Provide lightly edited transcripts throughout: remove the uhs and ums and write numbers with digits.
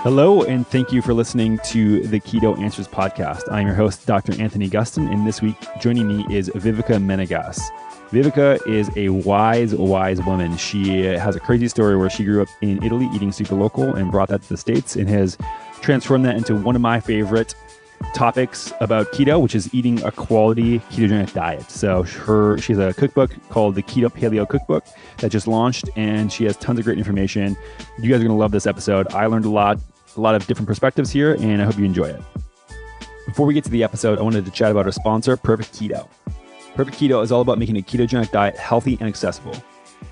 Hello, and thank you for listening to the Keto Answers podcast. I'm your host, Dr. Anthony Gustin, and this week joining me is Vivica Menegaz. Vivica is a wise woman. She has a crazy story where she grew up in Italy eating super local and brought that to the States and has transformed that into one of my favorite topics about keto, which is eating a quality ketogenic diet. So she has a cookbook called the Keto Paleo Cookbook that just launched, and she has tons of great information. You guys are going to love this episode. I learned a lot of different perspectives here, and I hope you enjoy it. Before we get to the episode, I wanted to chat about our sponsor, Perfect Keto. Perfect Keto is all about making a ketogenic diet healthy and accessible.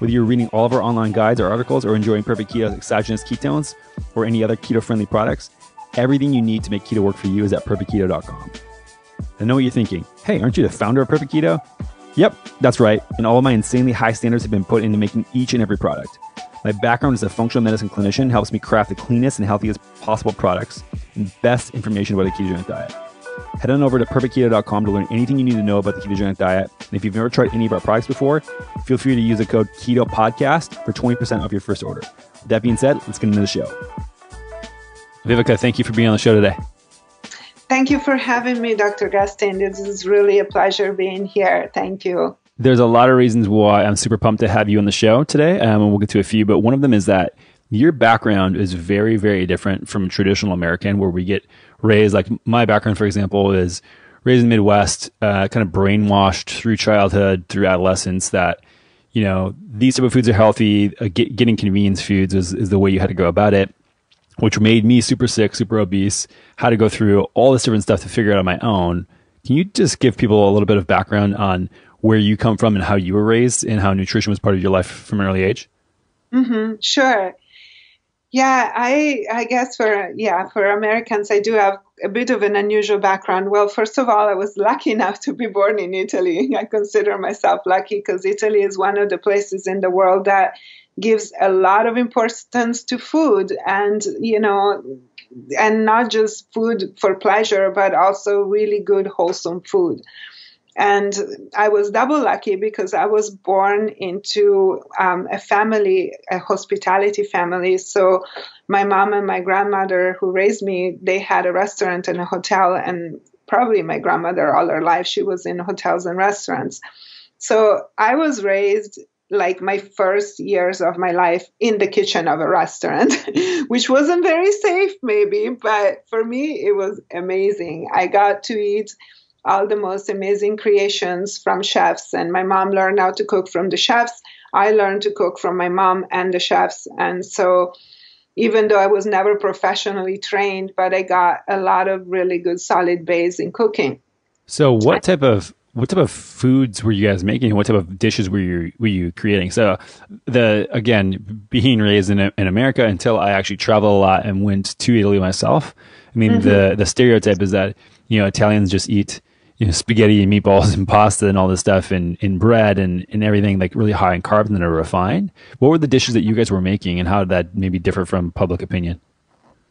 Whether you're reading all of our online guides or articles or enjoying Perfect Keto's exogenous ketones or any other keto-friendly products, everything you need to make keto work for you is at perfectketo.com. I know what you're thinking. Hey, aren't you the founder of Perfect Keto? Yep, that's right. And all of my insanely high standards have been put into making each and every product. My background as a functional medicine clinician helps me craft the cleanest and healthiest possible products and best information about a ketogenic diet. Head on over to perfectketo.com to learn anything you need to know about the ketogenic diet. And if you've never tried any of our products before, feel free to use the code KETOPODCAST for 20% off your first order. With that being said, let's get into the show. Vivica, thank you for being on the show today. Thank you for having me, Dr. Gustin. This is really a pleasure being here. Thank you. There's a lot of reasons why I'm super pumped to have you on the show today, and we'll get to a few, but one of them is that your background is very, very different from traditional American, where we get raised, like my background, for example, is raised in the Midwest, kind of brainwashed through childhood, through adolescence, that, you know, these type of foods are healthy, getting convenience foods is the way you had to go about it, which made me super sick, super obese, had to go through all this different stuff to figure it out on my own. Can you just give people a little bit of background on where you come from and how you were raised and how nutrition was part of your life from an early age? Sure. Yeah, I guess for Americans, I do have a bit of an unusual background. Well, first of all, I was lucky enough to be born in Italy. I consider myself lucky because Italy is one of the places in the world that gives a lot of importance to food, and, you know, and not just food for pleasure, but also really good, wholesome food. And I was double lucky because I was born into a hospitality family. So my mom and my grandmother who raised me, they had a restaurant and a hotel, and probably my grandmother all her life, she was in hotels and restaurants. So I was raised like my first years of my life in the kitchen of a restaurant, which wasn't very safe maybe, but for me, it was amazing. I got to eat all the most amazing creations from chefs, and my mom learned how to cook from the chefs. I learned to cook from my mom and the chefs. And so even though I was never professionally trained, but I got a lot of really good solid base in cooking. So what type of foods were you guys making? What type of dishes were you creating? So being raised in America, until I actually traveled a lot and went to Italy myself, I mean, the stereotype is that, you know, Italians just eat, you know, spaghetti and meatballs and pasta and all this stuff and bread and everything like really high in carbs and that are refined. What were the dishes that you guys were making, and how did that maybe differ from public opinion?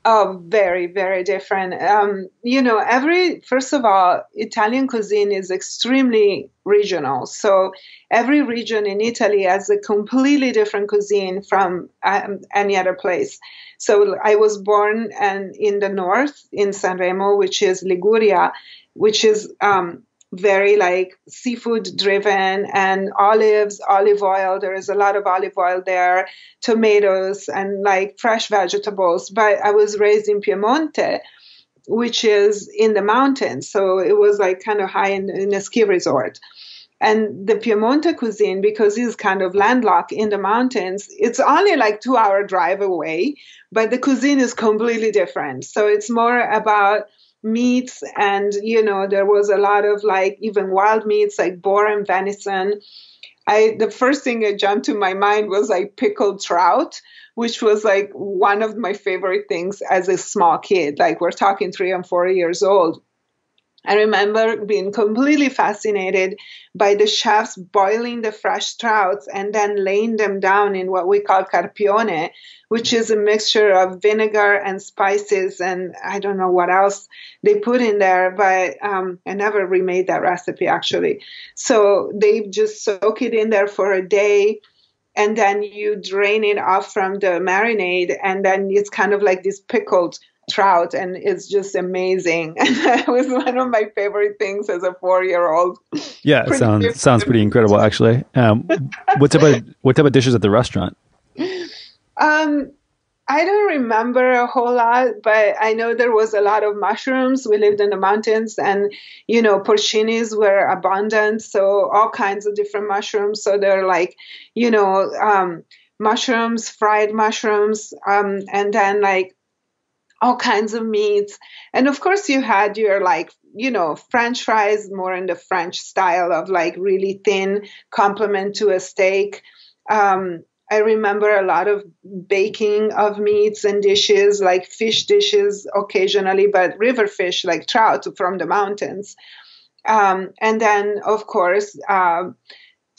Oh, very, very different. First of all, Italian cuisine is extremely regional. So every region in Italy has a completely different cuisine from any other place. So I was born in the north, in Sanremo, which is Liguria, which is very like seafood driven, and olive oil. There is a lot of olive oil there, tomatoes, and like fresh vegetables. But I was raised in Piemonte, which is in the mountains. So it was like kind of high in a ski resort. And the Piemonte cuisine, because it's kind of landlocked in the mountains, it's only like 2-hour drive away, but the cuisine is completely different. So it's more about meats, and, you know, there was a lot of like even wild meats like boar and venison. The first thing that jumped to my mind was like pickled trout, which was like one of my favorite things as a small kid. Like we're talking 3 and 4 years old. I remember being completely fascinated by the chefs boiling the fresh trouts and then laying them down in what we call carpione, which is a mixture of vinegar and spices, and I don't know what else they put in there, but I never remade that recipe actually. So they just soak it in there for a day. and then you drain it off from the marinade, and then it's kind of like this pickled trout, and it's just amazing. And that was one of my favorite things as a 4-year-old. Yeah, it sounds pretty incredible, actually. What type of dishes at the restaurant? I don't remember a whole lot, but I know there was a lot of mushrooms. We lived in the mountains, and, porcinis were abundant. So all kinds of different mushrooms. So they're like, mushrooms, fried mushrooms, and then like all kinds of meats. And of course you had your like, French fries, more in the French style of like really thin complement to a steak. I remember a lot of baking of meats and dishes, like fish dishes occasionally, but river fish like trout from the mountains. And then, of course, bagna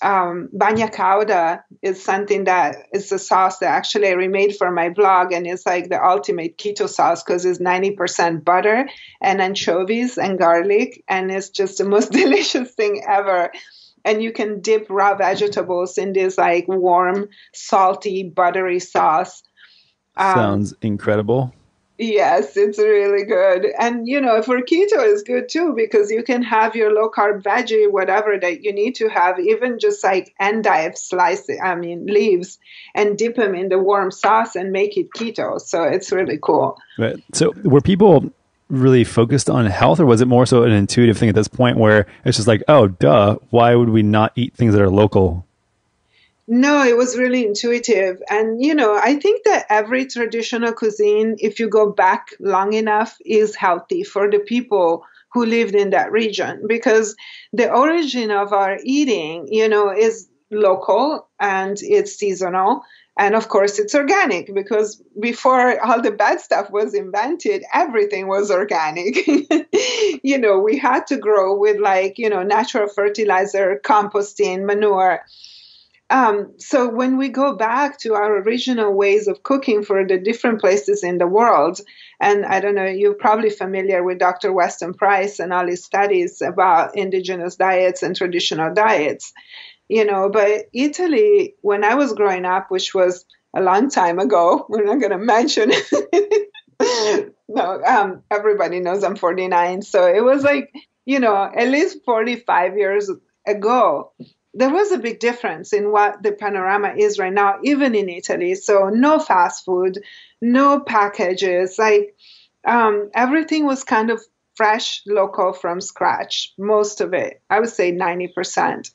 cauda is something that is a sauce that actually I remade for my blog, and it's like the ultimate keto sauce because it's 90% butter and anchovies and garlic, and it's just the most delicious thing ever. And you can dip raw vegetables in this like warm, salty, buttery sauce. Sounds incredible. Yes, it's really good. And, for keto is good too, because you can have your low carb veggie, whatever that you need to have, even just like endive leaves, and dip them in the warm sauce and make it keto. So it's really cool. Right. So were people really focused on health, or was it more so an intuitive thing at this point where it's just like, oh, duh, why would we not eat things that are local? No, it was really intuitive. And, I think that every traditional cuisine, if you go back long enough, is healthy for the people who lived in that region, because the origin of our eating, is local and it's seasonal. And of course, it's organic, because before all the bad stuff was invented, everything was organic. We had to grow with natural fertilizer, composting, manure. So when we go back to our original ways of cooking for the different places in the world, and I don't know, you're probably familiar with Dr. Weston Price and all his studies about indigenous diets and traditional diets. But Italy, when I was growing up, which was a long time ago, we're not going to mention it. No, everybody knows I'm 49. So it was like, at least 45 years ago, there was a big difference in what the panorama is right now, even in Italy. So no fast food, no packages, everything was kind of fresh, local, from scratch, most of it. I would say 90%.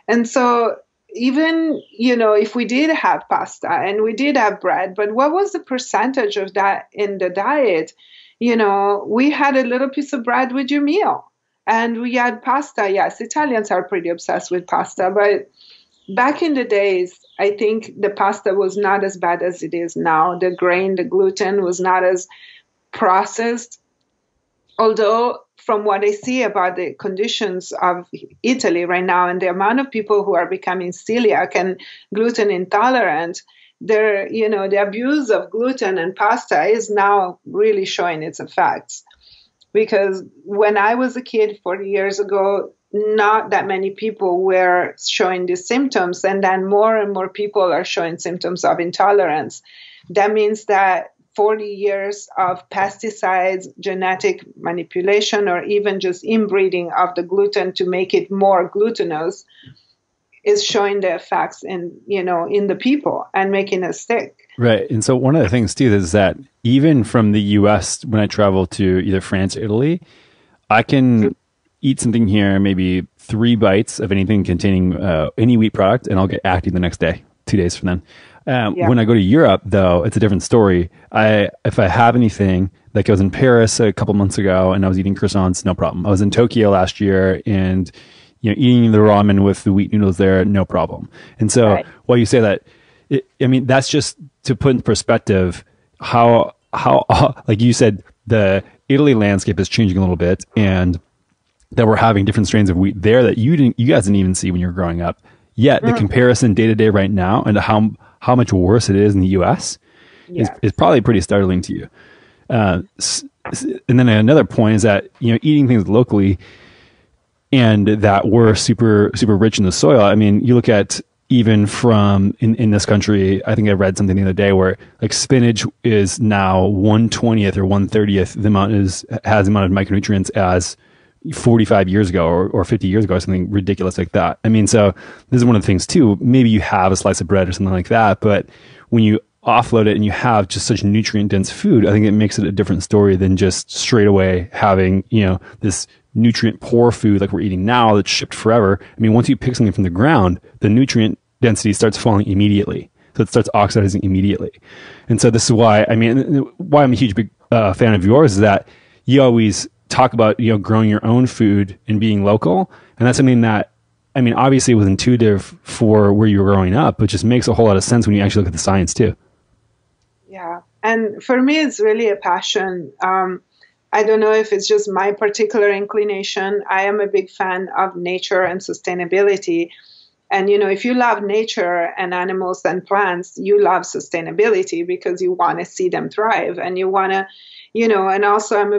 And so even, if we did have pasta and we did have bread, but what was the percentage of that in the diet? We had a little piece of bread with your meal, and we had pasta. Yes, Italians are pretty obsessed with pasta, but back in the days, I think the pasta was not as bad as it is now. The grain, the gluten was not as processed. Although from what I see about the conditions of Italy right now and the amount of people who are becoming celiac and gluten intolerant, the abuse of gluten and pasta is now really showing its effects. Because when I was a kid 40 years ago, not that many people were showing these symptoms, and then more and more people are showing symptoms of intolerance. That means that 40 years of pesticides, genetic manipulation, or even just inbreeding of the gluten to make it more glutinous is showing the effects in the people and making it stick. Right. And so one of the things too is that even from the US, when I travel to either France or Italy, I can eat something here, maybe 3 bites of anything containing any wheat product, and I'll get acne the next day, 2 days from then. When I go to Europe, though, it's a different story. If I have anything, like I was in Paris a couple months ago and I was eating croissants, no problem. I was in Tokyo last year and eating the ramen with the wheat noodles there, no problem. And so while you say that, that's just to put in perspective how like you said, the Italy landscape is changing a little bit, and that we're having different strains of wheat there that you guys didn't even see when you were growing up. Yet the comparison day to day right now and how much worse it is in the US is probably pretty startling to you. And then another point is that, eating things locally and that we're super, super rich in the soil. I mean, you look at even from in this country, I think I read something the other day where like spinach is now 1/20th or 1/30th has the amount of micronutrients as 45 years ago or 50 years ago or something ridiculous like that. I mean, so this is one of the things too. Maybe you have a slice of bread or something like that, but when you offload it and you have just such nutrient dense food, I think it makes it a different story than just straight away having, this nutrient poor food like we're eating now that's shipped forever. I mean, once you pick something from the ground, the nutrient density starts falling immediately. So it starts oxidizing immediately. And so this is why I'm a huge big fan of yours is that you always talk about, growing your own food and being local. And that's something that, I mean, obviously it was intuitive for where you were growing up, but just makes a whole lot of sense when you actually look at the science too. Yeah. And for me, it's really a passion. I don't know if it's just my particular inclination. I am a big fan of nature and sustainability. And, if you love nature and animals and plants, you love sustainability because you want to see them thrive and you want to, and also I'm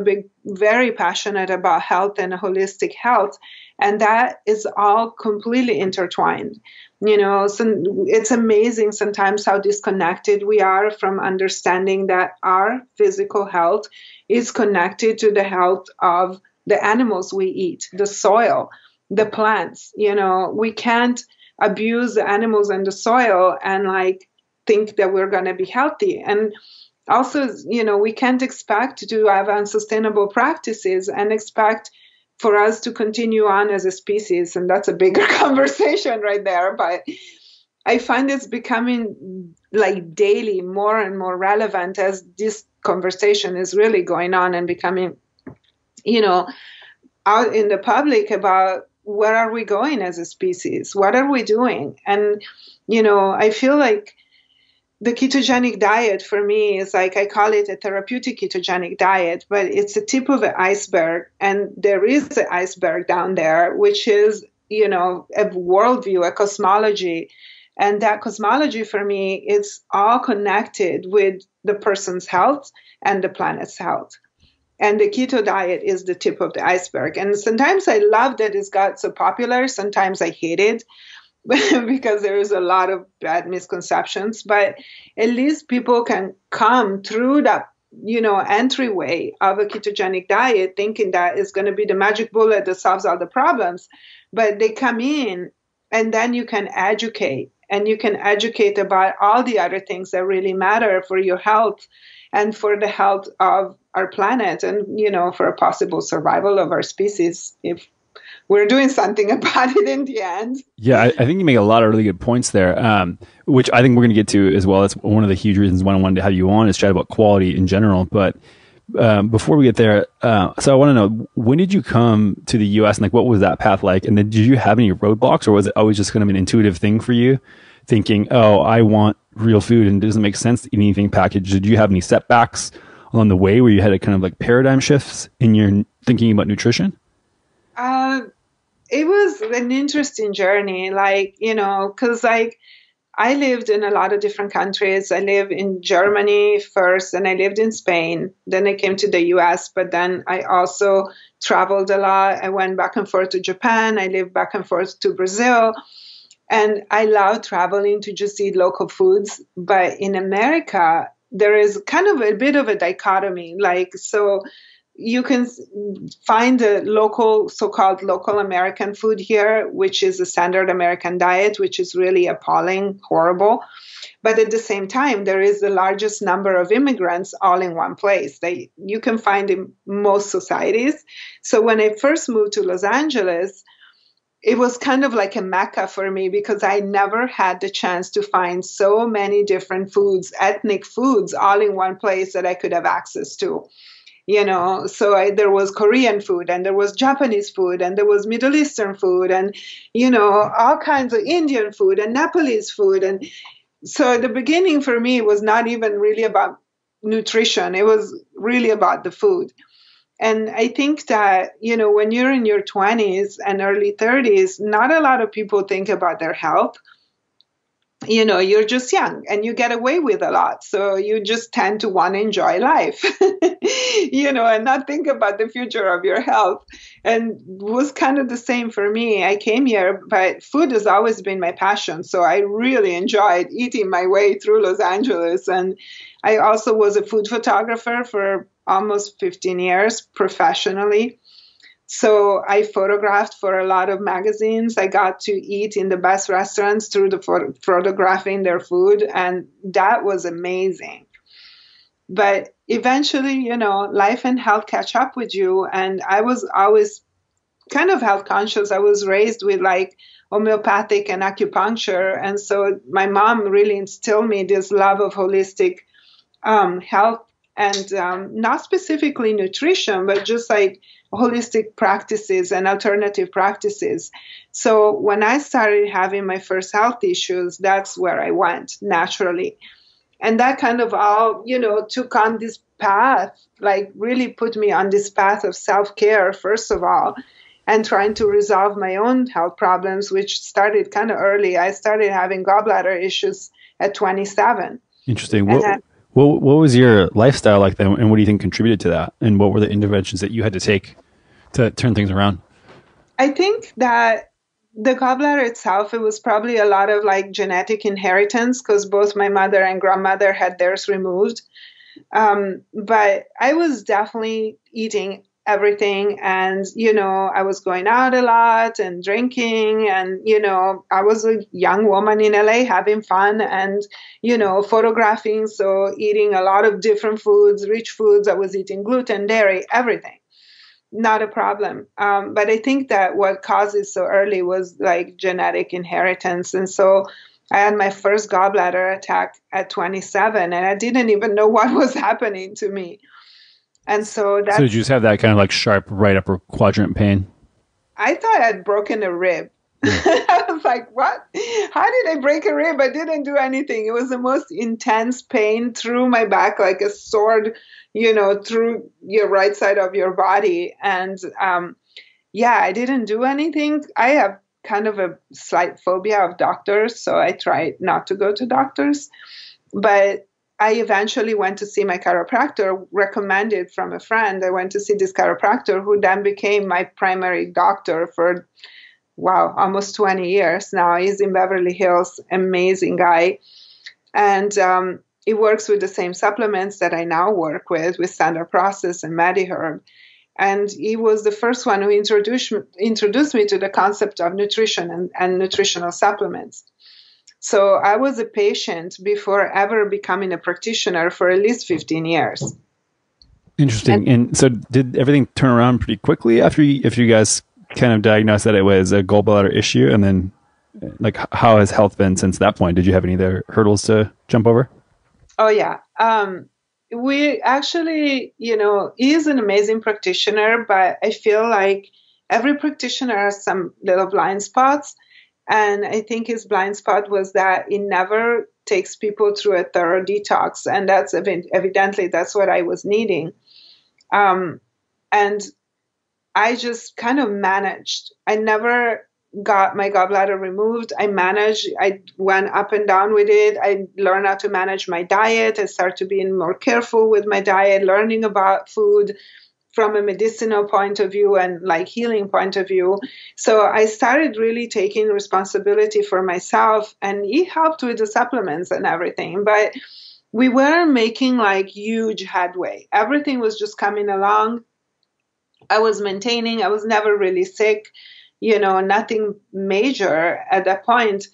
very passionate about health and holistic health. And that is all completely intertwined. So it's amazing sometimes how disconnected we are from understanding that our physical health is connected to the health of the animals we eat, the soil, the plants. We can't abuse the animals and the soil and think that we're going to be healthy. And also, we can't expect to have unsustainable practices and expect for us to continue on as a species. And that's a bigger conversation right there. But I find it's becoming daily more and more relevant as this conversation is really going on and becoming, out in the public about where are we going as a species? What are we doing? And, I feel like the ketogenic diet for me is I call it a therapeutic ketogenic diet, but it's the tip of the iceberg. And there is an iceberg down there, which is, a worldview, a cosmology. And that cosmology for me, it's all connected with the person's health and the planet's health. And the keto diet is the tip of the iceberg. And sometimes I love that it's got so popular. Sometimes I hate it. Because there is a lot of bad misconceptions, but at least people can come through that, entryway of a ketogenic diet thinking that it's going to be the magic bullet that solves all the problems. But they come in and then you can educate about all the other things that really matter for your health and for the health of our planet and, for a possible survival of our species if we're doing something about it in the end. Yeah, I think you make a lot of really good points there, which I think we're going to get to as well. That's one of the huge reasons why I wanted to have you on is chat about quality in general. But before we get there, so I want to know, when did you come to the U.S. and what was that path like? And then did you have any roadblocks or was it always just kind of an intuitive thing for you thinking, oh, I want real food and it doesn't make sense to eat anything packaged? Did you have any setbacks along the way where you had a kind of paradigm shifts in your thinking about nutrition? It was an interesting journey, because I lived in a lot of different countries. I lived in Germany first, and I lived in Spain. Then I came to the US, but then I also traveled a lot. I went back and forth to Japan. I lived back and forth to Brazil. And I love traveling to just eat local foods. But in America, there is kind of a bit of a dichotomy. So you can find the so-called local American food here, which is a standard American diet, which is really appalling, horrible. But at the same time, there is the largest number of immigrants all in one place. You can find in most societies. So when I first moved to Los Angeles, it was kind of like a mecca for me because I never had the chance to find so many different foods, ethnic foods, all in one place that I could have access to. So there was Korean food and there was Japanese food and there was Middle Eastern food and, all kinds of Indian food and Nepalese food. And so the beginning for me was not even really about nutrition. It was really about the food. And I think that, when you're in your 20s and early 30s, not a lot of people think about their health. you're just young and you get away with a lot. So you just tend to want to enjoy life, and not think about the future of your health. And it was kind of the same for me. I came here, but food has always been my passion. So I really enjoyed eating my way through Los Angeles. And I also was a food photographer for almost 15 years professionally. So I photographed for a lot of magazines. I got to eat in the best restaurants through the photographing their food, and that was amazing. But eventually, life and health catch up with you. And I was always kind of health conscious. I was raised with like homeopathic and acupuncture. And so my mom really instilled me this love of holistic health and not specifically nutrition, but just like holistic practices and alternative practices. So when I started having my first health issues, that's where I went naturally. And that kind of all, took on this path, like really put me on this path of self-care, first of all, and trying to resolve my own health problems, which started kind of early. I started having gallbladder issues at 27. Interesting. What was your lifestyle like then, and what do you think contributed to that? And what were the interventions that you had to take to turn things around? I think that the gallbladder itself, it was probably a lot of like genetic inheritance because both my mother and grandmother had theirs removed. But I was definitely eating everything. And, I was going out a lot and drinking. And, I was a young woman in LA having fun and, photographing. So eating a lot of different foods, rich foods. I was eating gluten, dairy, everything. Not a problem. But I think that what caused it so early was like genetic inheritance. And so I had my first gallbladder attack at 27 and I didn't even know what was happening to me. And so did you just have that kind of like sharp right upper quadrant pain? I thought I had broken a rib. I was like, what? How did I break a rib? I didn't do anything. It was the most intense pain through my back, like a sword, through your right side of your body. And I didn't do anything. I have kind of a slight phobia of doctors, so I tried not to go to doctors. But I eventually went to see my chiropractor, recommended from a friend. I went to see this chiropractor who then became my primary doctor for, almost 20 years now. He's in Beverly Hills, amazing guy. And he works with the same supplements that I now work with Standard Process and MediHerb. And he was the first one who introduced me to the concept of nutrition and nutritional supplements. So I was a patient before ever becoming a practitioner for at least 15 years. Interesting. And so did everything turn around pretty quickly after you guys kind of diagnosed that it was a gallbladder issue? And then like how has health been since that point? Did you have any other hurdles to jump over? Oh, yeah. We actually, he's an amazing practitioner, but I feel like every practitioner has some little blind spots. And I think his blind spot was that he never takes people through a thorough detox. And that's evidently that's what I was needing. And I just kind of managed. I never got my gallbladder removed. I managed. I went up and down with it. I learned how to manage my diet. I started being more careful with my diet, learning about food from a medicinal point of view and like healing point of view. So I started really taking responsibility for myself, and he helped with the supplements and everything. But we weren't making like huge headway. Everything was just coming along. I was maintaining. I was never really sick, nothing major at that point.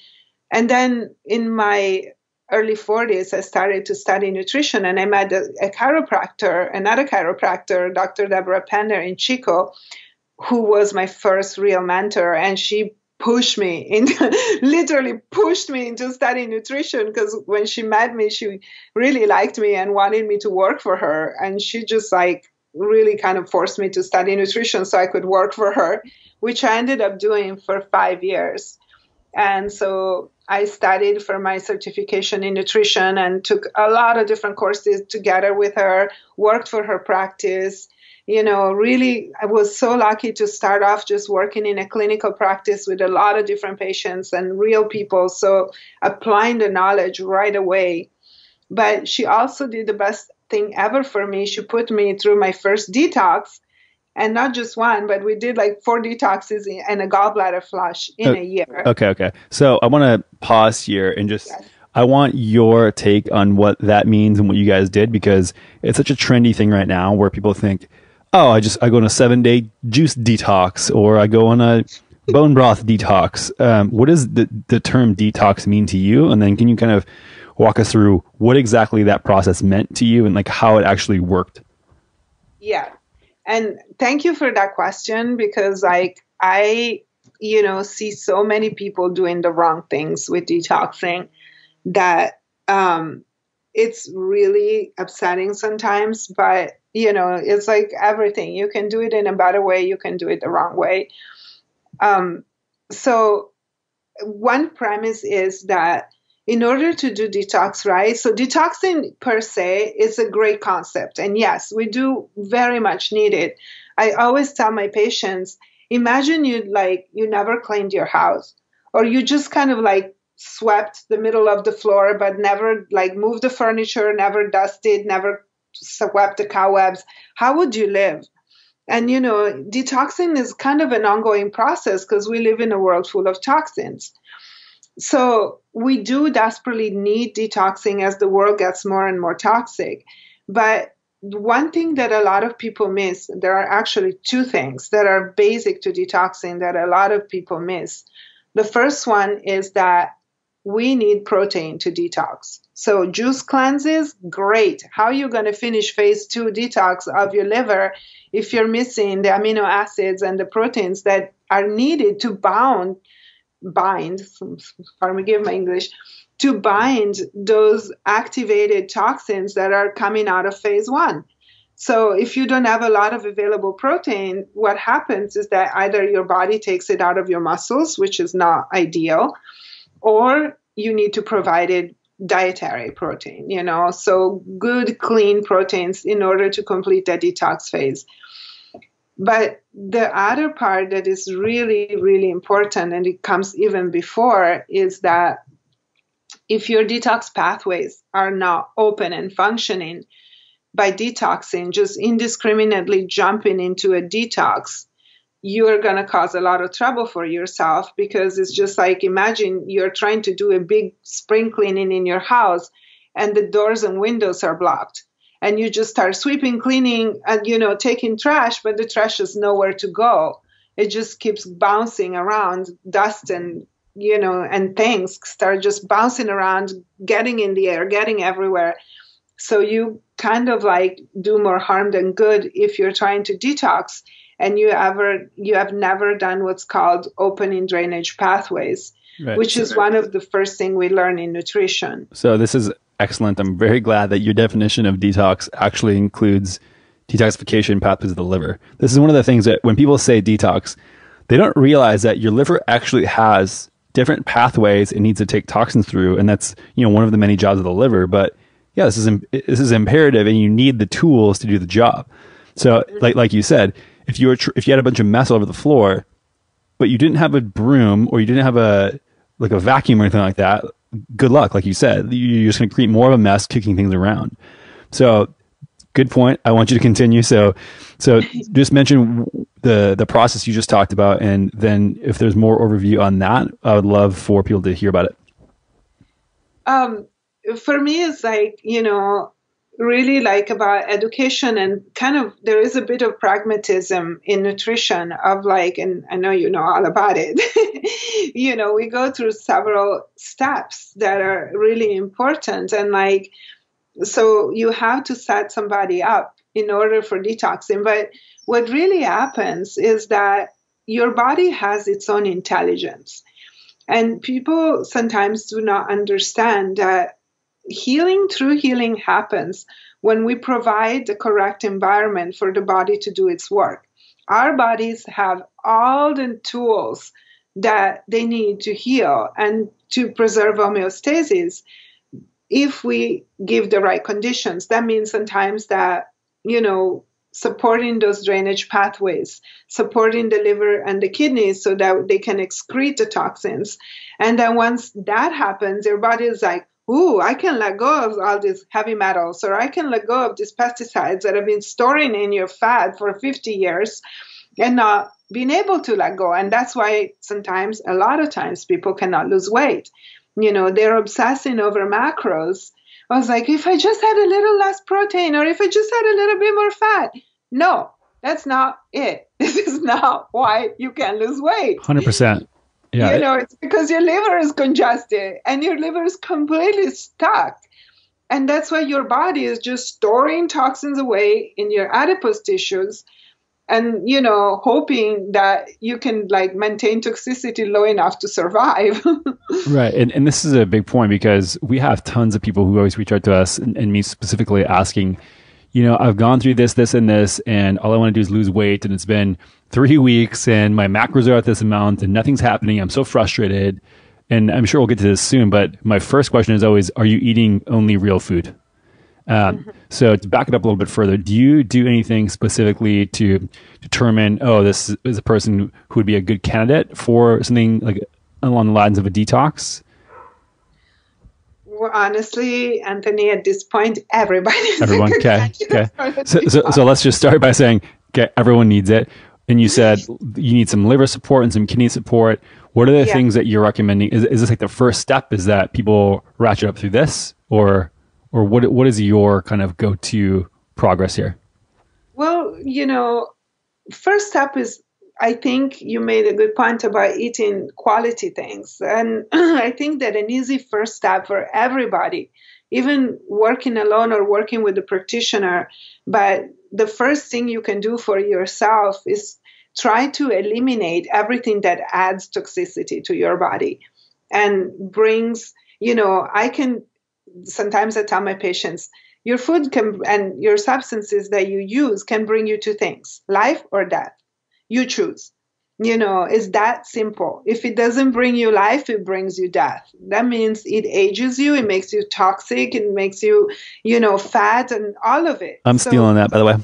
And then in my early 40s, I started to study nutrition, and I met another chiropractor, Dr. Deborah Penner in Chico, who was my first real mentor. And she literally pushed me into studying nutrition, because when she met me, she really liked me and wanted me to work for her. And she just really kind of forced me to study nutrition so I could work for her, which I ended up doing for 5 years. And so I studied for my certification in nutrition and took a lot of different courses together with her, worked for her practice, Really, I was so lucky to start off just working in a clinical practice with a lot of different patients and real people. So applying the knowledge right away. But she also did the best thing ever for me. She put me through my first detox, and not just one, but we did like 4 detoxes and a gallbladder flush in a year. Okay. So I want to pause here and just, Yes. I want your take on what that means and what you guys did, because it's such a trendy thing right now where people think, oh, I go on a 7-day juice detox, or I go on a bone broth detox. What does the term detox mean to you? And then can you kind of walk us through what exactly that process meant to you and like how it actually worked? Yeah. And thank you for that question, because like I, see so many people doing the wrong things with detoxing that it's really upsetting sometimes. But, it's like everything. You can do it in a better way. You can do it the wrong way. So one premise is that in order to do detox right, so detoxing per se is a great concept. And yes, we do very much need it. I always tell my patients, imagine you never cleaned your house, or you just kind of like swept the middle of the floor, but never like moved the furniture, never dusted, never swept the cobwebs. How would you live? And, detoxing is kind of an ongoing process because we live in a world full of toxins. So we do desperately need detoxing as the world gets more and more toxic. But one thing that a lot of people miss, there are actually 2 things that are basic to detoxing that a lot of people miss. The first one is that we need protein to detox. So juice cleanses, great. How are you going to finish phase 2 detox of your liver if you're missing the amino acids and the proteins that are needed to bind, forgive my English, to bind those activated toxins that are coming out of phase 1. So if you don't have a lot of available protein, what happens is that either your body takes it out of your muscles, which is not ideal, or you need to provide it dietary protein, so good, clean proteins in order to complete that detox phase. But the other part that is really, really important, and it comes even before, is that if your detox pathways are not open and functioning, by detoxing, just indiscriminately jumping into a detox, you're going to cause a lot of trouble for yourself, because it's just like, imagine you're trying to do a big spring cleaning in your house and the doors and windows are blocked. And you just start sweeping, cleaning, and, taking trash, but the trash is nowhere to go. It just keeps bouncing around. Dust and, and things start just bouncing around, getting in the air, getting everywhere. So you kind of like do more harm than good if you're trying to detox and you have never done what's called opening drainage pathways, right, which is one of the first things we learn in nutrition. So this is excellent. I'm very glad that your definition of detox actually includes detoxification pathways of the liver. This is one of the things that when people say detox, they don't realize that your liver actually has different pathways it needs to take toxins through. And that's, one of the many jobs of the liver. But yeah, this is imperative, and you need the tools to do the job. So like you said, if you had a bunch of mess all over the floor, but you didn't have a broom or you didn't have a vacuum or anything like that, good luck. Like you said, you're just going to create more of a mess, kicking things around. So good point. I want you to continue. So just mention the process you just talked about, and then if there's more overview on that, I would love for people to hear about it. For me, it's like, really like about education, and kind of there is a bit of pragmatism in nutrition of like, and I know you know all about it, we go through several steps that are really important. And like, so you have to set somebody up in order for detoxing. But what really happens is that your body has its own intelligence. And people sometimes do not understand that true healing happens when we provide the correct environment for the body to do its work. Our bodies have all the tools that they need to heal and to preserve homeostasis if we give the right conditions. That means sometimes that, supporting those drainage pathways, supporting the liver and the kidneys so that they can excrete the toxins. And then once that happens, your body is like, ooh, I can let go of all these heavy metals, or I can let go of these pesticides that have been storing in your fat for 50 years and not being able to let go. And that's why sometimes, a lot of times, people cannot lose weight. They're obsessing over macros. I was like, if I just had a little less protein, or if I just had a little bit more fat. No, that's not it. This is not why you can lose weight. 100%. Yeah. It's because your liver is congested and your liver is completely stuck. And that's why your body is just storing toxins away in your adipose tissues and, hoping that you can maintain toxicity low enough to survive. Right. And this is a big point because we have tons of people who always reach out to us and me specifically asking, I've gone through this, this, and this, and all I want to do is lose weight. And it's been 3 weeks and my macros are at this amount and nothing's happening. I'm so frustrated. And I'm sure we'll get to this soon. But my first question is always, are you eating only real food? So to back it up a little bit further, do you do anything specifically to determine, this is a person who would be a good candidate for something like along the lines of a detox? Well, honestly, Anthony, at this point, everyone. Okay. So let's just start by saying, okay, everyone needs it. And you said you need some liver support and some kidney support. What are the things that you're recommending? Is this like the first step? Is that people ratchet up through this, or what is your kind of go-to progress here? Well, first step is, I think you made a good point about eating quality things. And I think that an easy first step for everybody, even working alone or working with a practitioner, but the first thing you can do for yourself is try to eliminate everything that adds toxicity to your body and brings, sometimes I tell my patients, your food and your substances that you use can bring you two things, life or death. You choose. It's that simple. If it doesn't bring you life, it brings you death. That means it ages you, it makes you toxic, it makes you, fat and all of it. I'm stealing that, by the way.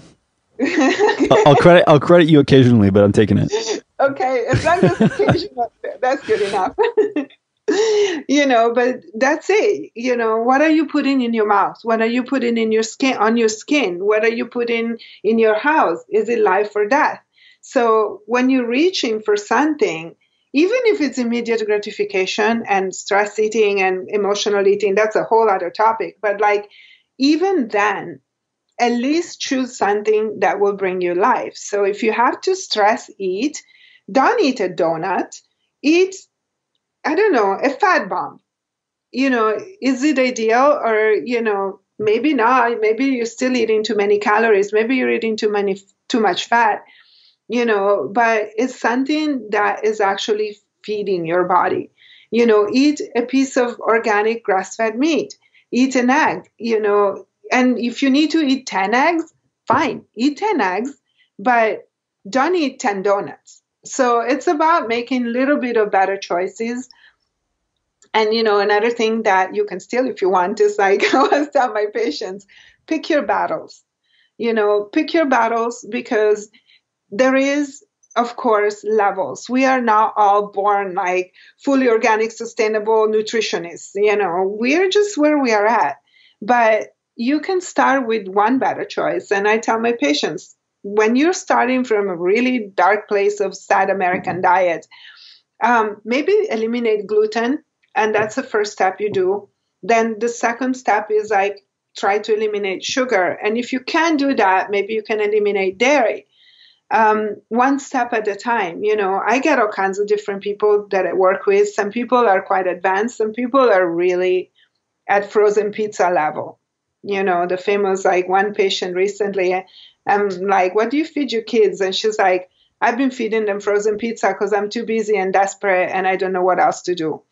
I'll credit you occasionally, but I'm taking it. Okay, as long as occasionally, that's good enough. But that's it. What are you putting in your mouth? What are you putting in your skin, on your skin? What are you putting in your house? Is it life or death? So when you're reaching for something, even if it's immediate gratification and stress eating and emotional eating, that's a whole other topic. But even then, at least choose something that will bring you life. So if you have to stress eat, don't eat a donut. Eat, I don't know, a fat bomb. Is it ideal or, maybe not. Maybe you're still eating too many calories. Maybe you're eating too much fat. But it's something that is actually feeding your body. Eat a piece of organic grass-fed meat, eat an egg, and if you need to eat 10 eggs, fine, eat 10 eggs, but don't eat 10 donuts. So it's about making a little bit of better choices. And, another thing that you can steal if you want is I always tell my patients, pick your battles, pick your battles because there is, of course, levels. We are not all born like fully organic, sustainable nutritionists. We're just where we are at. But you can start with one better choice. And I tell my patients, when you're starting from a really dark place of sad American diet, maybe eliminate gluten. And that's the first step you do. Then the second step is try to eliminate sugar. And if you can't do that, maybe you can eliminate dairy. One step at a time. I get all kinds of different people that I work with. Some people are quite advanced. Some people are really at frozen pizza level. The famous, one patient recently, I'm like, what do you feed your kids? And she's like, I've been feeding them frozen pizza because I'm too busy and desperate and I don't know what else to do.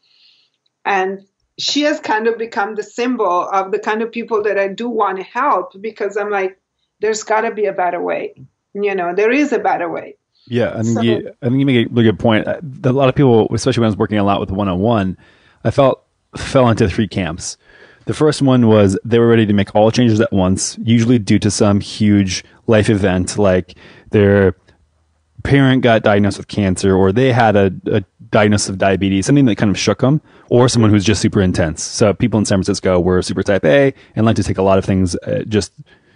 And she has kind of become the symbol of the kind of people that I do want to help because I'm like, there's got to be a better way. There is a better way. Yeah, I think you make a really good point. A lot of people, especially when I was working a lot with one-on-one, I fell into three camps. The first one was they were ready to make all changes at once, usually due to some huge life event, like their parent got diagnosed with cancer, or they had a diagnosis of diabetes, something that kind of shook them, or someone who's just super intense. So people in San Francisco were super type A and like to take a lot of things, just,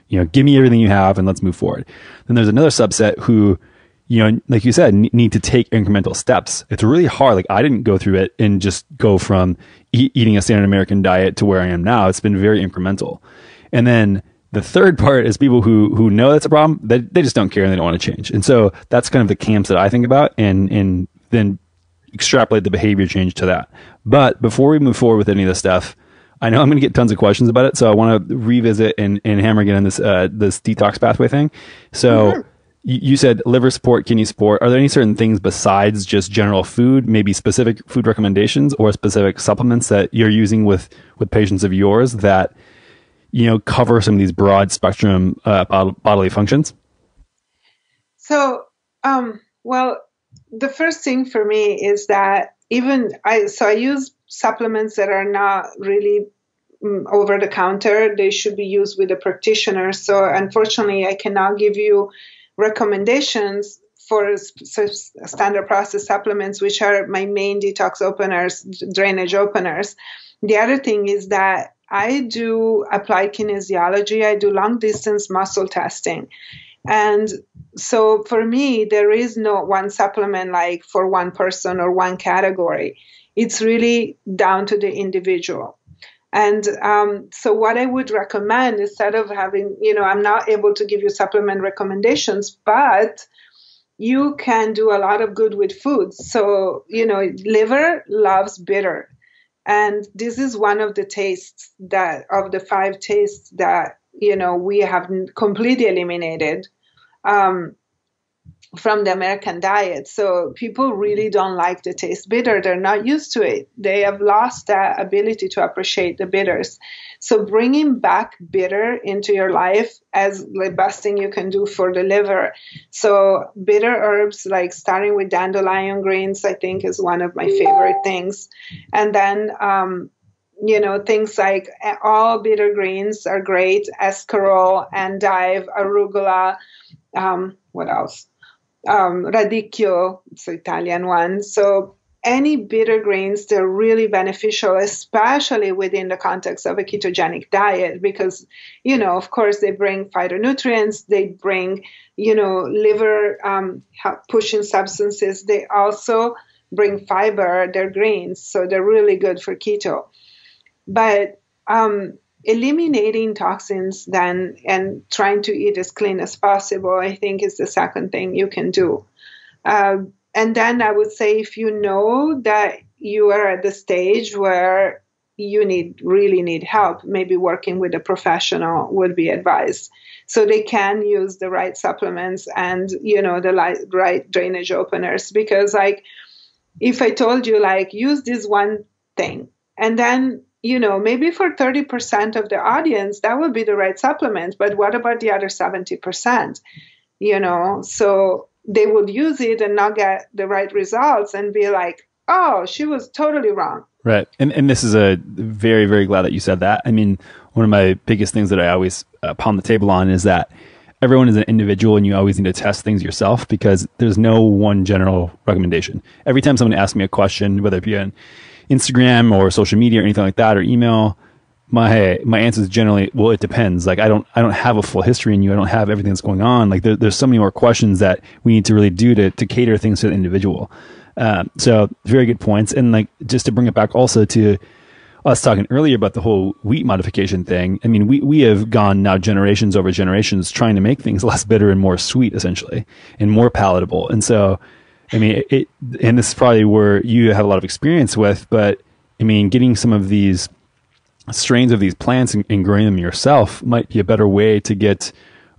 give me everything you have and let's move forward. Then there's another subset who, like you said, need to take incremental steps. It's really hard. Like I didn't go through it and just go from eating a standard American diet to where I am now. It's been very incremental. And then the third part is people who know that's a problem, they just don't care and they don't want to change. And so that's kind of the camps that I think about, and then extrapolate the behavior change to that. But before we move forward with any of this stuff, I know I'm going to get tons of questions about it. So I want to revisit and hammer again on this detox pathway thing. So you said liver support, kidney support. Are there any certain things besides just general food, maybe specific food recommendations or specific supplements that you're using with patients of yours that cover some of these broad spectrum bodily functions? So, well, the first thing for me is that I use supplements that are not really over the counter. They should be used with a practitioner. So unfortunately, I cannot give you recommendations for standard process supplements, which are my main detox openers, drainage openers. The other thing is that I do applied kinesiology. I do long distance muscle testing. And so for me, there is no one supplement like for one person or one category. It's really down to the individual. And so what I would recommend, instead of having, I'm not able to give you supplement recommendations, but you can do a lot of good with foods. So, liver loves bitter. And this is one of the tastes of the 5 tastes that, we have completely eliminated from the American diet. So people really don't like the taste bitter. They're not used to it. They have lost that ability to appreciate the bitters. So bringing back bitter into your life as the best thing you can do for the liver. So bitter herbs, like starting with dandelion greens, I think is one of my favorite things. And then, things like all bitter greens are great. Escarole, endive, arugula, what else? Radicchio, it's the Italian one. So any bitter greens, they're really beneficial, especially within the context of a ketogenic diet, because, of course, they bring phytonutrients, they bring, liver pushing substances. They also bring fiber, they're greens, so they're really good for keto. But eliminating toxins then and trying to eat as clean as possible, I think, is the second thing you can do. And then I would say, if you know that you are at the stage where you really need help, maybe working with a professional would be advised. So they can use the right supplements and, the right drainage openers. Because if I told you, use this one thing, and then maybe for 30% of the audience, that would be the right supplement. But what about the other 70%? So they would use it and not get the right results and be like, oh, she was totally wrong. Right. And this is a very, very glad that you said that. I mean, one of my biggest things that I always pound the table on is that everyone is an individual and you always need to test things yourself, because there's no one general recommendation. Every time someone asks me a question, whether it be on Instagram or social media or anything like that, or email, my answer is generally, well, it depends. I don't have a full history in you. I don't have everything that's going on. There's so many more questions that we need to really do to cater things to the individual. So very good points. And just to bring it back also to us talking earlier about the whole wheat modification thing. I mean, we have gone now generations over generations trying to make things less bitter and more sweet, essentially, and more palatable. And so, I mean, and this is probably where you have a lot of experience with, but I mean, getting some of these strains of these plants and growing them yourself might be a better way to get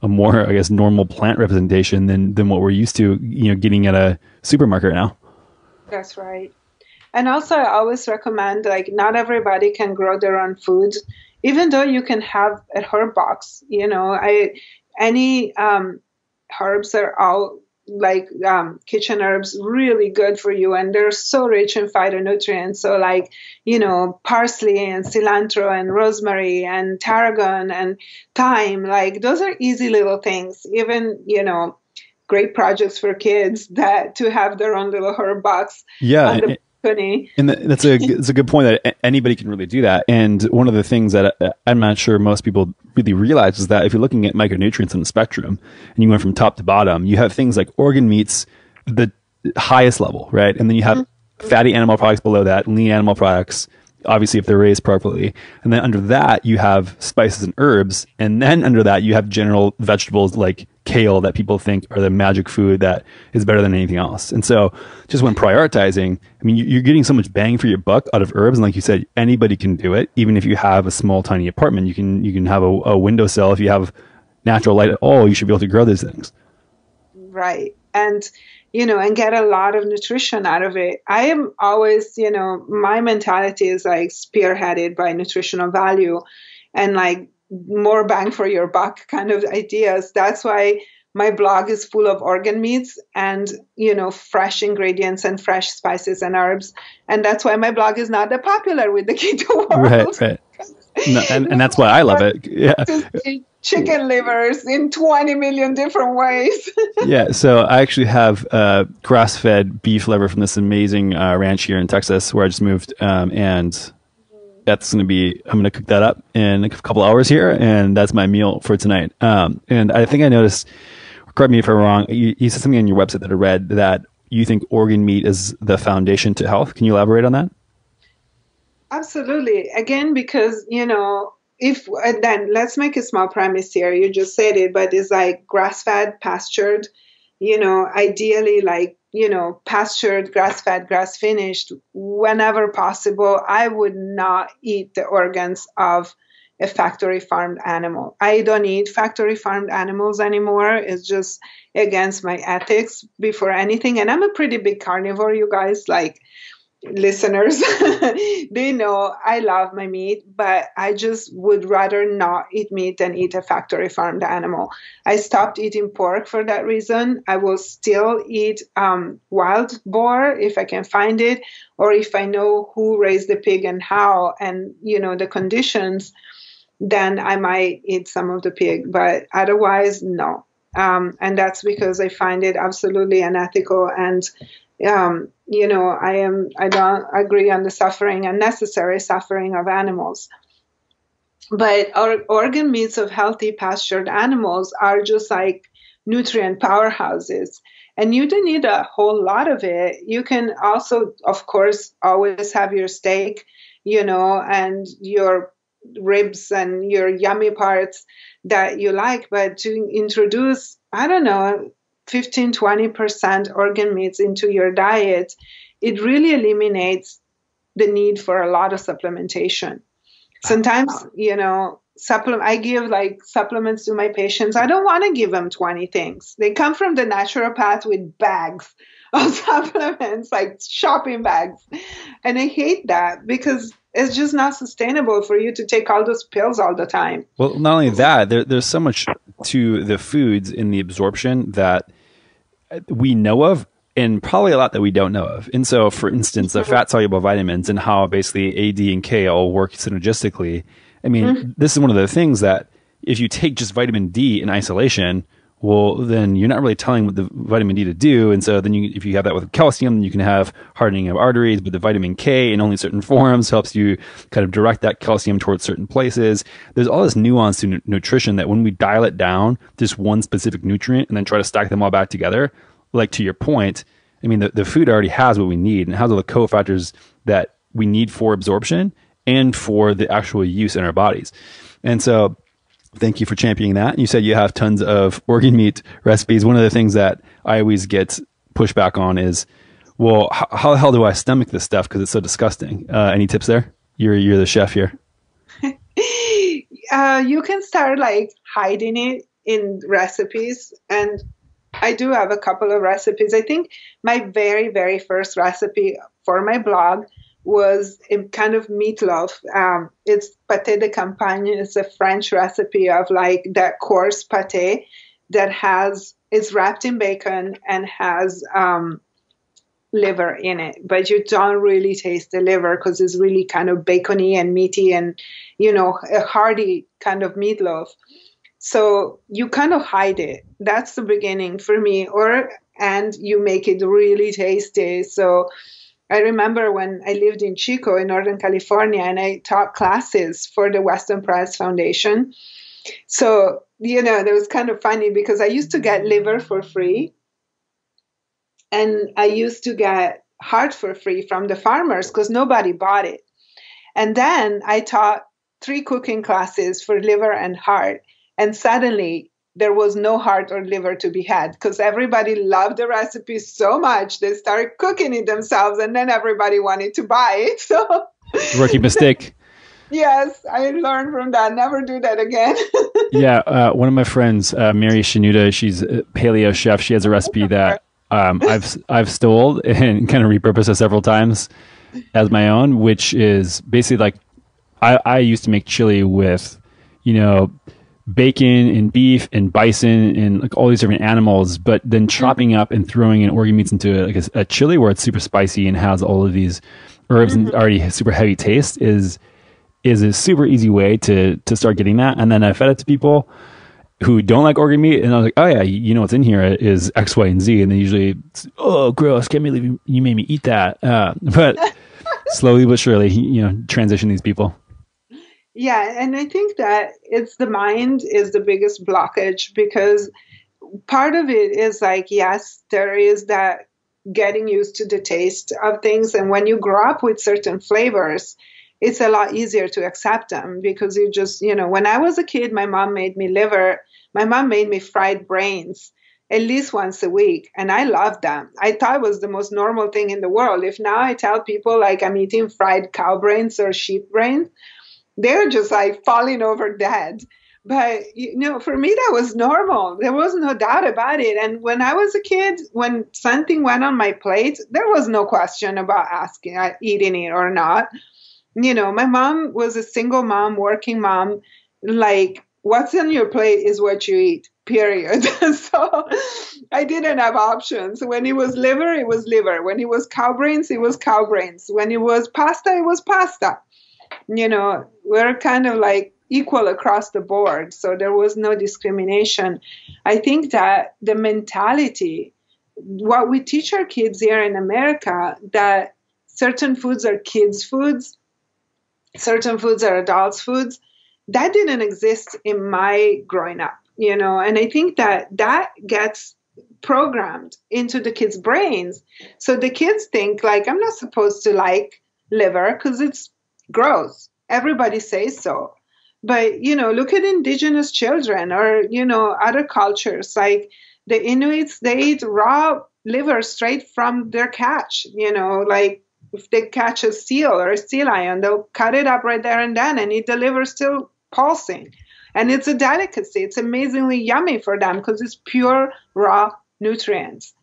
a more, I guess, normal plant representation than what we're used to, getting at a supermarket now. That's right. And also, I always recommend, not everybody can grow their own food, even though you can have a herb box. Any herbs are all like kitchen herbs really good for you, and they're so rich in phytonutrients. So like, parsley and cilantro and rosemary and tarragon and thyme, like those are easy little things. Even, great projects for kids that to have their own little herb box. Yeah. Balcony. And that's a good point that anybody can really do that. And one of the things that I'm not sure most people really realize is that if you're looking at micronutrients on the spectrum and you go from top to bottom, you have things like organ meats, the highest level, right? And then you have fatty animal products below that, lean animal products, obviously if they're raised properly. And then under that, you have spices and herbs. And then under that, you have general vegetables like kale that people think are the magic food that is better than anything else. And so just when prioritizing, I mean, you're getting so much bang for your buck out of herbs. And like you said, anybody can do it. Even if you have a small, tiny apartment, you can have a windowsill. If you have natural light at all, you should be able to grow these things. Right. And and get a lot of nutrition out of it. I am always, my mentality is like spearheaded by nutritional value and like more bang for your buck kind of ideas. That's why my blog is full of organ meats and, fresh ingredients and fresh spices and herbs. And that's why my blog is not that popular with the keto world. Right. No, and that's why I love it. Yeah. Chicken livers in 20 million different ways. Yeah. So I actually have grass-fed beef liver from this amazing ranch here in Texas where I just moved. And that's going to be, I'm going to cook that up in a couple hours here. And that's my meal for tonight. And I think I noticed, correct me if I'm wrong, you said something on your website that I read that you think organ meat is the foundation to health. Can you elaborate on that? Absolutely. Again, because, then let's make a small premise here. You just said it, but it's like grass-fed, pastured, ideally like, pastured, grass-fed, grass-finished, whenever possible. I would not eat the organs of a factory farmed animal. I don't eat factory farmed animals anymore. It's just against my ethics before anything. And I'm a pretty big carnivore, you guys, like listeners. They know I love my meat, but I just would rather not eat meat than eat a factory farmed animal. I stopped eating pork for that reason. I will still eat wild boar if I can find it, or if I know who raised the pig and how and the conditions, then I might eat some of the pig, but otherwise no. And that's because I find it absolutely unethical. And I don't agree on the unnecessary suffering of animals. But our organ meats of healthy pastured animals are just like nutrient powerhouses. And you don't need a whole lot of it. You can also, of course, always have your steak, and your ribs and your yummy parts that you like. But to introduce, 15-20% organ meats into your diet, it really eliminates the need for a lot of supplementation. Sometimes, I give like supplements to my patients. I don't want to give them 20 things. They come from the naturopath with bags of supplements, like shopping bags. And I hate that because it's just not sustainable for you to take all those pills all the time. Well, not only that, there's so much to the foods in the absorption that we know of and probably a lot that we don't know of. And so, for instance, the fat-soluble vitamins and how basically A, D, and K all work synergistically. I mean, this is one of the things that if you take just vitamin D in isolation, well, then you're not really telling what the vitamin D to do. And so then if you have that with calcium, then you can have hardening of arteries, but the vitamin K in only certain forms helps you kind of direct that calcium towards certain places. There's all this nuance to nutrition that when we dial it down, just one specific nutrient and then try to stack them all back together, like to your point, I mean, the food already has what we need and has all the cofactors that we need for absorption and for the actual use in our bodies. And so thank you for championing that. You said you have tons of organ meat recipes. One of the things that I always get pushback on is, well, how the hell do I stomach this stuff? Because it's so disgusting. Any tips there? You're the chef here. You can start like hiding it in recipes. And I do have a couple of recipes. I think my very, very first recipe for my blog was a kind of meatloaf. It's pâté de campagne. It's a French recipe of like that coarse pâté that has It's wrapped in bacon and has liver in it, but you don't really taste the liver because it's really kind of bacony and meaty and, a hearty kind of meatloaf. So you kind of hide it. That's the beginning for me. And you make it really tasty. So I remember when I lived in Chico in Northern California, and I taught classes for the Western Press Foundation. So, that was kind of funny because I used to get liver for free. And I used to get heart for free from the farmers because nobody bought it. And then I taught 3 cooking classes for liver and heart. And suddenly there was no heart or liver to be had because everybody loved the recipe so much. They started cooking it themselves and then everybody wanted to buy it. So rookie mistake. Yes, I learned from that. Never do that again. Yeah. One of my friends, Mary Shanuda, she's a paleo chef. She has a recipe that I've stole and kind of repurposed it several times as my own, which is basically like I used to make chili with, bacon and beef and bison and like all these different animals, but then chopping up and throwing in organ meats into like a chili where it's super spicy and has all of these herbs and already super heavy taste is a super easy way to start getting that. And then I fed it to people who don't like organ meat, and I was like, oh yeah, what's in here is X, Y, and Z, and they usually, oh gross, can't believe you made me eat that. But slowly but surely, transition these people. Yeah, and I think that it's the mind is the biggest blockage because part of it is like, yes, there is that getting used to the taste of things, and when you grow up with certain flavors, it's a lot easier to accept them because you just, when I was a kid, my mom made me liver. My mom made me fried brains at least once a week, and I loved them. I thought it was the most normal thing in the world. If now I tell people like I'm eating fried cow brains or sheep brains, they're just like falling over dead. But, for me, that was normal. There was no doubt about it. And when I was a kid, when something went on my plate, there was no question about eating it or not. My mom was a single mom, working mom, like what's on your plate is what you eat, period. So I didn't have options. When it was liver, it was liver. When it was cow brains, it was cow brains. When it was pasta, it was pasta. We're kind of like equal across the board. So there was no discrimination. I think that the mentality, what we teach our kids here in America, that certain foods are kids' foods, certain foods are adults' foods, that didn't exist in my growing up, and I think that gets programmed into the kids' brains. So the kids think like, I'm not supposed to like liver because it's gross. Everybody says so. But, look at indigenous children or, other cultures like the Inuits, they eat raw liver straight from their catch, like if they catch a seal or a sea lion, they'll cut it up right there and then and eat the liver still pulsing. And it's a delicacy. It's amazingly yummy for them because it's pure raw nutrients.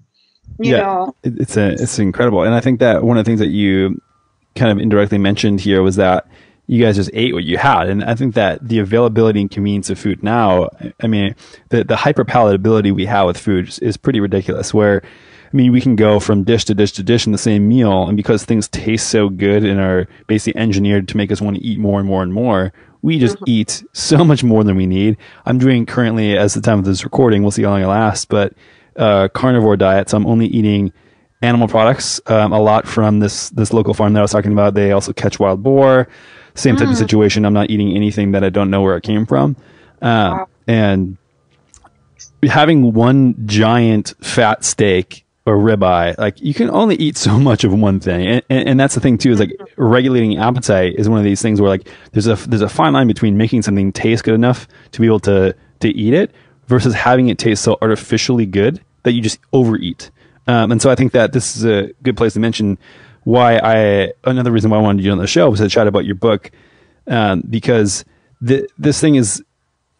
It's incredible. And I think that one of the things that you kind of indirectly mentioned here was that you guys just ate what you had. And I think that the availability and convenience of food now, I mean, the hyperpalatability we have with food is pretty ridiculous, where, we can go from dish to dish to dish in the same meal. And because things taste so good and are basically engineered to make us want to eat more and more and more, we just eat so much more than we need. I'm doing currently, as the time of this recording, we'll see how long it lasts, but carnivore diet. So I'm only eating animal products, a lot from this local farm that I was talking about. They also catch wild boar. Same type of situation. I'm not eating anything that I don't know where it came from. And having one giant fat steak or ribeye, like you can only eat so much of one thing. And that's the thing too, is like regulating appetite is one of these things where like there's a fine line between making something taste good enough to be able to eat it versus having it taste so artificially good that you just overeat. And so I think that this is a good place to mention another reason why I wanted you on the show was to chat about your book, because this thing is,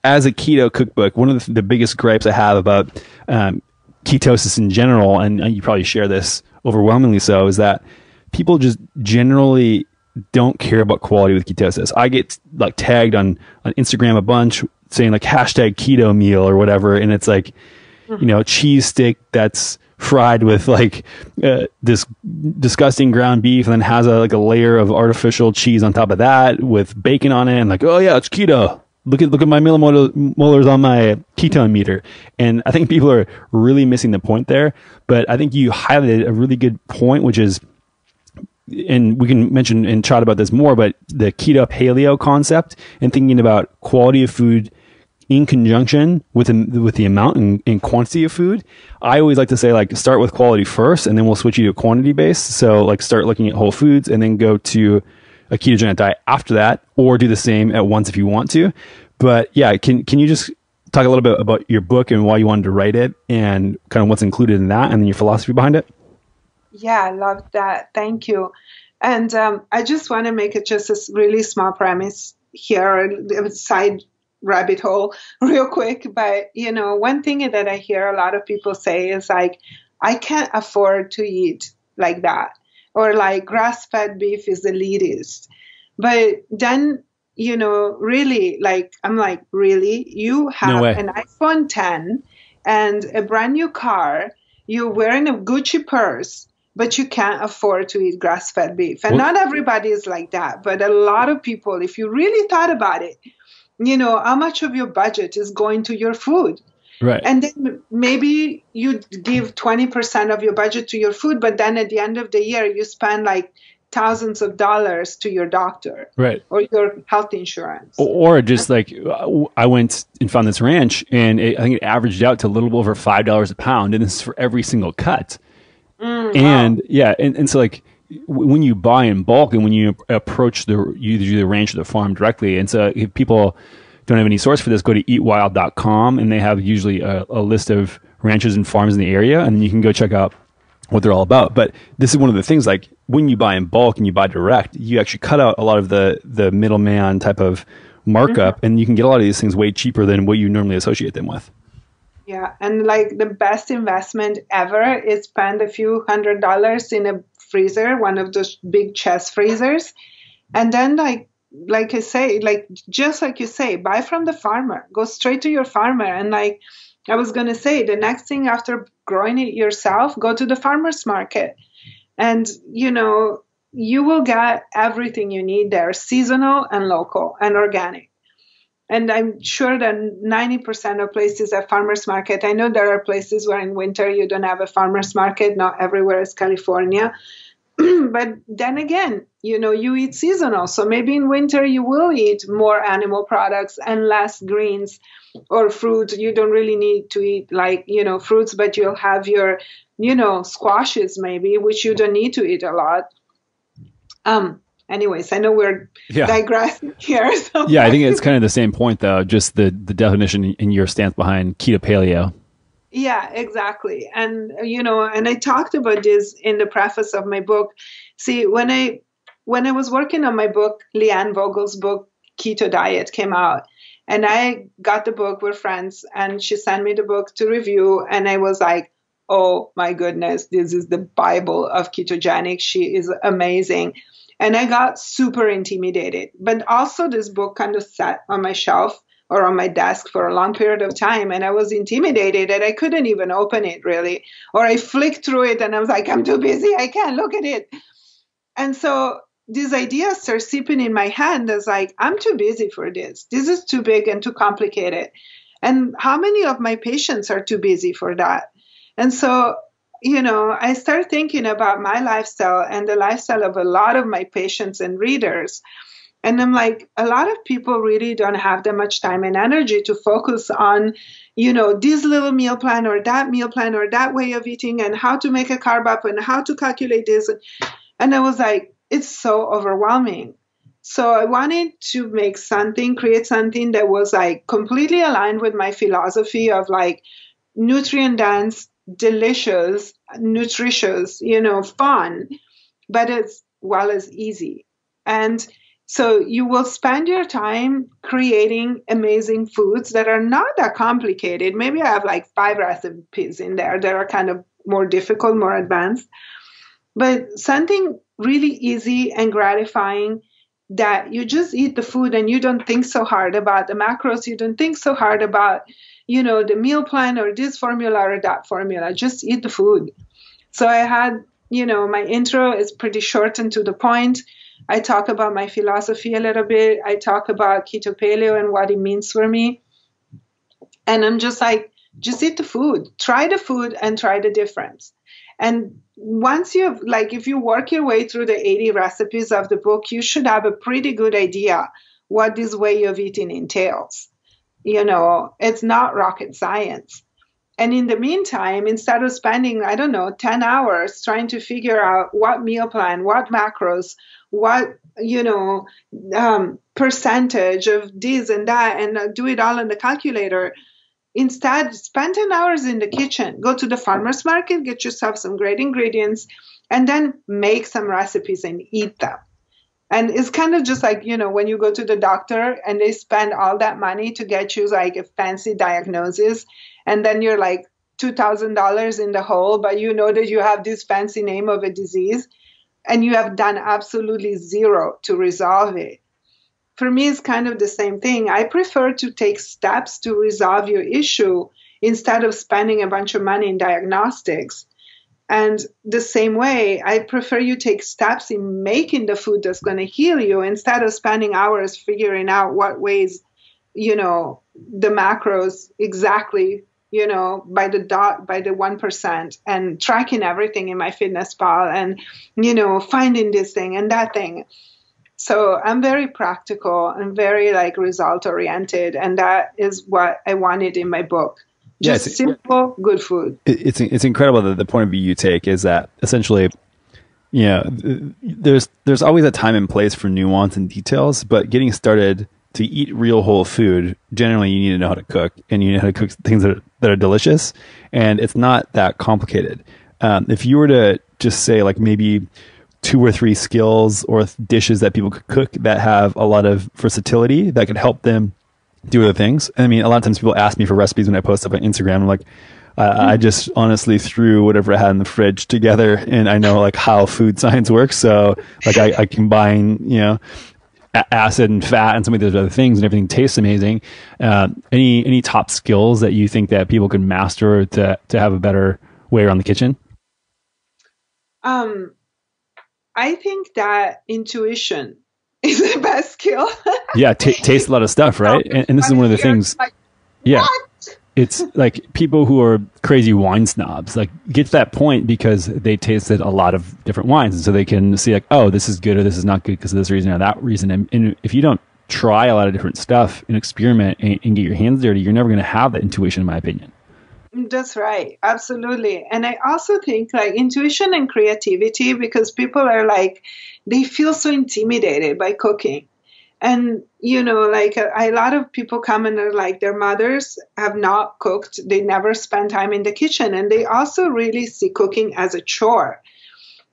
as a keto cookbook, one of the biggest gripes I have about ketosis in general, and you probably share this overwhelmingly so, is that people just generally don't care about quality with ketosis. I get like tagged on Instagram a bunch saying like hashtag keto meal or whatever, and it's like, cheese steak that's fried with like this disgusting ground beef and then has a layer of artificial cheese on top of that with bacon on it, and like, oh yeah, it's keto. Look at my millimolars on my ketone meter. And I think people are really missing the point there. But I think you highlighted a really good point, which is, and we can mention and chat about this more, but the keto paleo concept and thinking about quality of food in conjunction with the amount and quantity of food. I always like to say, like, start with quality first, and then we'll switch you to quantity based. So like start looking at whole foods and then go to a ketogenic diet after that, or do the same at once if you want to. But yeah, can you just talk a little bit about your book and why you wanted to write it and kind of what's included in that and then your philosophy behind it? Yeah, I love that. Thank you. And I just want to make it just a really small premise here, a side rabbit hole real quick. But, one thing that I hear a lot of people say is like, I can't afford to eat like that. Or like grass-fed beef is elitist. But then, really, like, I'm like, really? You have an iPhone 10 and a brand new car, you're wearing a Gucci purse, but you can't afford to eat grass-fed beef. And not everybody is like that, but a lot of people, if you really thought about it, how much of your budget is going to your food? Right. And then maybe you give 20% of your budget to your food, but then at the end of the year, you spend like thousands of dollars to your doctor, right, or your health insurance. Or just like, I went and found this ranch, and I think it averaged out to a little over $5 a pound, and this is for every single cut. And wow. Yeah, and so like when you buy in bulk and when you approach the ranch or the farm directly, and so if people don't have any source for this, go to eatwild.com, and they have usually a list of ranches and farms in the area, and you can go check out what they're all about. But this is one of the things, like when you buy in bulk and you buy direct, you actually cut out a lot of the middleman type of markup, and you can get a lot of these things way cheaper than what you normally associate them with. Yeah, and like the best investment ever is spend a few $100s in a freezer, one of those big chest freezers, and then like I say, like just like you say, buy from the farmer. Go straight to your farmer. And like I was going to say, the next thing after growing it yourself, go to the farmer's market. And, you will get everything you need there, seasonal and local and organic. And I'm sure that 90% of places have farmer's market. I know there are places where in winter you don't have a farmer's market. Not everywhere is California. But then again, you eat seasonal. So maybe in winter you will eat more animal products and less greens or fruit. You don't really need to eat fruits, but you'll have your, squashes maybe, which you don't need to eat a lot. Anyways, I know we're digressing here. So. Yeah, I think it's kind of the same point though, just the definition and your stance behind keto paleo. Yeah, exactly. And, and I talked about this in the preface of my book. See, when I was working on my book, Leanne Vogel's book, Keto Diet, came out, and I got the book, we're friends, and she sent me the book to review. And I was like, oh my goodness, this is the Bible of ketogenic. She is amazing. And I got super intimidated. But also this book kind of sat on my shelf or on my desk for a long period of time. And I was intimidated and I couldn't even open it really. Or I flicked through it and I was like, I'm too busy. I can't look at it. And so these ideas start seeping in my hand as like, I'm too busy for this. This is too big and too complicated. And how many of my patients are too busy for that? And so, I started thinking about my lifestyle and the lifestyle of a lot of my patients and readers. And I'm like, a lot of people really don't have that much time and energy to focus on, this little meal plan or that meal plan or that way of eating and how to make a carb up and how to calculate this. And I was like, it's so overwhelming. So I wanted to create something that was like completely aligned with my philosophy of like nutrient dense, delicious, nutritious, fun, but as well as easy. And so you will spend your time creating amazing foods that are not that complicated. Maybe I have like 5 recipes in there that are kind of more difficult, more advanced, but something really easy and gratifying that you just eat the food and you don't think so hard about the macros. You don't think so hard about, the meal plan or this formula or that formula. Just eat the food. So I had, my intro is pretty short and to the point. I talk about my philosophy a little bit. I talk about keto paleo and what it means for me. And I'm just like, just eat the food, try the food and try the difference. And once you've, if you work your way through the 80 recipes of the book, you should have a pretty good idea what this way of eating entails. It's not rocket science. And in the meantime, instead of spending, 10 hours trying to figure out what meal plan, what macros, what, percentage of this and that, and do it all on the calculator, instead, spend 10 hours in the kitchen, go to the farmer's market, get yourself some great ingredients, and then make some recipes and eat them. And it's kind of just like, when you go to the doctor and they spend all that money to get you a fancy diagnosis, and then you're like $2,000 in the hole, but you know that you have this fancy name of a disease and you have done absolutely zero to resolve it. For me, it's kind of the same thing. I prefer to take steps to resolve your issue instead of spending a bunch of money in diagnostics. And the same way, I prefer you take steps in making the food that's going to heal you instead of spending hours figuring out what ways, the macros exactly, by the dot, by the 1%, and tracking everything in MyFitnessPal and, finding this thing and that thing. So I'm very practical and very result oriented. And that is what I wanted in my book. Just simple, good food. It's incredible that the point of view you take is that essentially, there's always a time and place for nuance and details, but getting started to eat real whole food, generally you need to know how to cook, and you know how to cook things that are delicious, and it's not that complicated. If you were to just say maybe 2 or 3 skills or dishes that people could cook that have a lot of versatility that could help them do other things. I mean, a lot of times people ask me for recipes when I post up on Instagram. I'm like, I just honestly threw whatever I had in the fridge together, and I know how food science works. So I combine, acid and fat and some of those other things, and everything tastes amazing. Any top skills that you think that people can master to have a better way around the kitchen? I think that intuition is the best skill. Yeah, taste a lot of stuff, right? And this is one of the things. What? It's people who are crazy wine snobs get to that point because they tasted a lot of different wines, and so they can see oh, this is good or this is not good because of this reason or that reason. And if you don't try a lot of different stuff and experiment and get your hands dirty, you're never going to have that intuition, in my opinion. That's right. Absolutely. And I also think intuition and creativity, because people are they feel so intimidated by cooking. And, a lot of people come and are their mothers have not cooked. They never spend time in the kitchen. And they also really see cooking as a chore.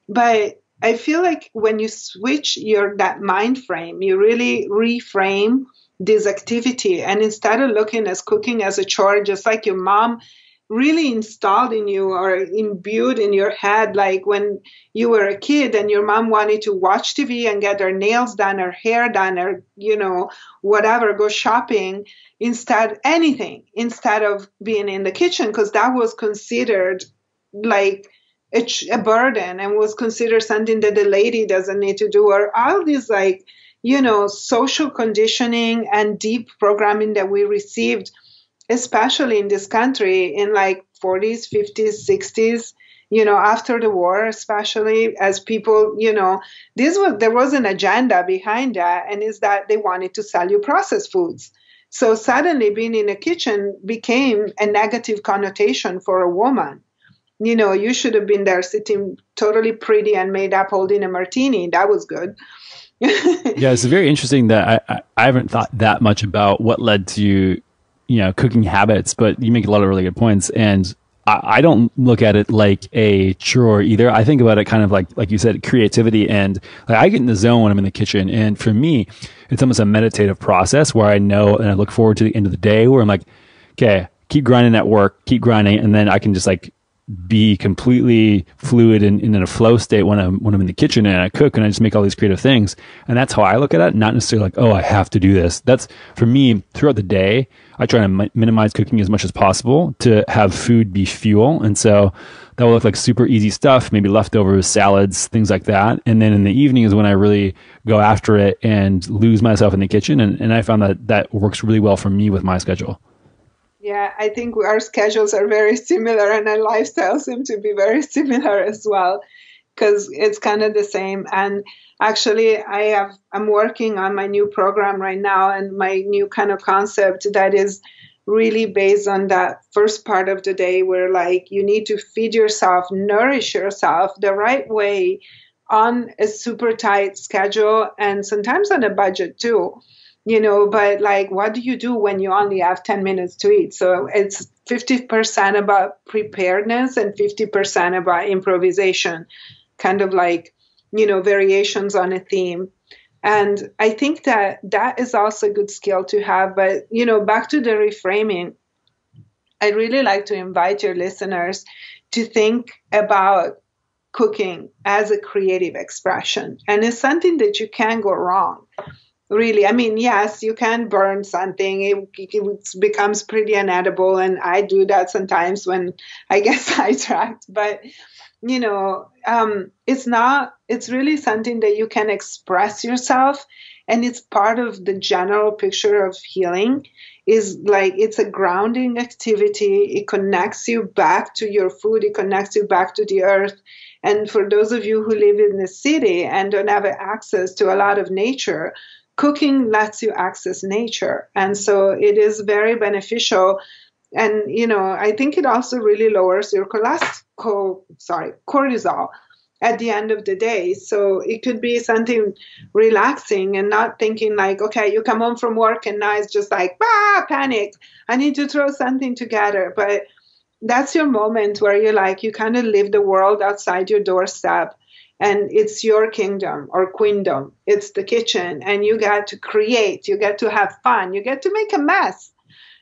But I feel when you switch that mind frame, you really reframe this activity. And instead of looking at cooking as a chore, just like your mom really installed in you or imbued in your head, when you were a kid and your mom wanted to watch TV and get her nails done, her hair done, or, whatever, go shopping, instead of being in the kitchen, because that was considered a burden and was considered something that the lady doesn't need to do, or all these social conditioning and deep programming that we received, especially in this country in 40s, 50s, 60s, after the war, especially as people, there was an agenda behind that, and is that they wanted to sell you processed foods. So suddenly being in a kitchen became a negative connotation for a woman. You should have been there sitting totally pretty and made up holding a martini. That was good. Yeah, it's very interesting that I haven't thought that much about what led to cooking habits, but you make a lot of really good points. And I don't look at it like a chore either. I think about it kind of like you said, creativity. And I get in the zone when I'm in the kitchen. And for me, it's almost a meditative process where I know and I look forward to the end of the day where I'm okay, keep grinding at work, keep grinding. And then I can just be completely fluid and in a flow state when I'm in the kitchen and I cook and I just make all these creative things. And that's how I look at it. Not necessarily like, oh, I have to do this. That's for me throughout the day. I try to minimize cooking as much as possible to have food be fuel. And so that will look like super easy stuff, maybe leftovers, salads, things like that. And then in the evening is when I really go after it and lose myself in the kitchen. And I found that works really well for me with my schedule. Yeah, I think our schedules are very similar and our lifestyles seem to be very similar as well, because it's kind of the same. And actually, I'm working on my new program right now and my new kind of concept that is really based on that first part of the day where like you need to feed yourself, nourish yourself the right way on a super tight schedule and sometimes on a budget too. But like, what do you do when you only have 10 minutes to eat? So it's 50% about preparedness and 50% about improvisation, kind of like, variations on a theme. And I think that is also a good skill to have. But, back to the reframing, I'd really like to invite your listeners to think about cooking as a creative expression. And it's something that you can't go wrong. Really, I mean, yes, you can burn something. It becomes pretty inedible, and I do that sometimes when I get sidetracked. But it's really something that you can express yourself, and it's part of the general picture of healing. Is like it's a grounding activity. It connects you back to your food. It connects you back to the earth. And for those of you who live in the city and don't have access to a lot of nature, cooking lets you access nature. And so it is very beneficial. And, I think it also really lowers your cortisol at the end of the day. So it could be something relaxing and not thinking like, okay, you come home from work and now it's just like, panic. I need to throw something together. But that's your moment where you kind of live the world outside your doorstep. And it's your kingdom or queendom. It's the kitchen. And you get to create. You get to have fun. You get to make a mess,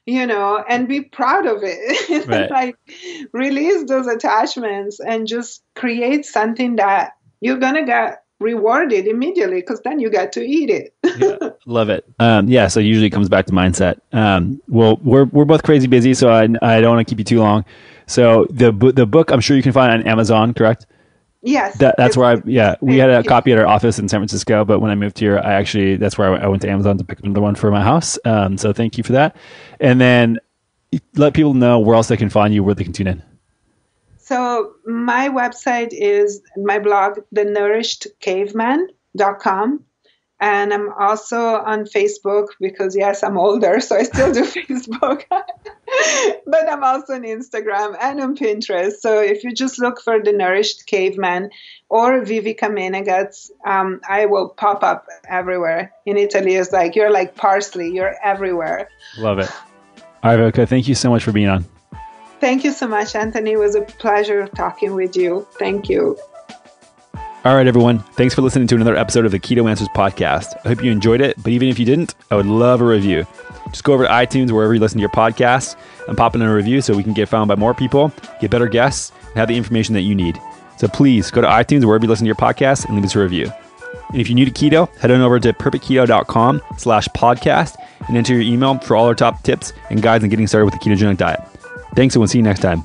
and be proud of it. Right. Like release those attachments and just create something that you're going to get rewarded immediately because then you get to eat it. Yeah, love it. So usually it comes back to mindset. Well, we're both crazy busy, so I don't want to keep you too long. So the book, I'm sure you can find on Amazon, correct? Yes. That's where we had a copy at our office in San Francisco, but when I moved here, that's where I went to Amazon to pick another one for my house. So thank you for that. And then let people know where else they can find you, where they can tune in. So my website is my blog, thenourishedcaveman.com. And I'm also on Facebook because, yes, I'm older, so I still do Facebook. But I'm also on Instagram and on Pinterest. So if you just look for The Nourished Caveman or Vivica Menegaz, I will pop up everywhere. In Italy, it's like, you're like parsley. You're everywhere. Love it. All right, Vivica, thank you so much for being on. Thank you so much, Anthony. It was a pleasure talking with you. Thank you. All right, everyone. Thanks for listening to another episode of the Keto Answers podcast. I hope you enjoyed it, but even if you didn't, I would love a review. Just go over to iTunes, wherever you listen to your podcasts, and pop in a review so we can get found by more people, get better guests, and have the information that you need. So please go to iTunes, wherever you listen to your podcasts, and leave us a review. And if you're new to keto, head on over to perfectketo.com/podcast and enter your email for all our top tips and guides on getting started with the ketogenic diet. Thanks, and we'll see you next time.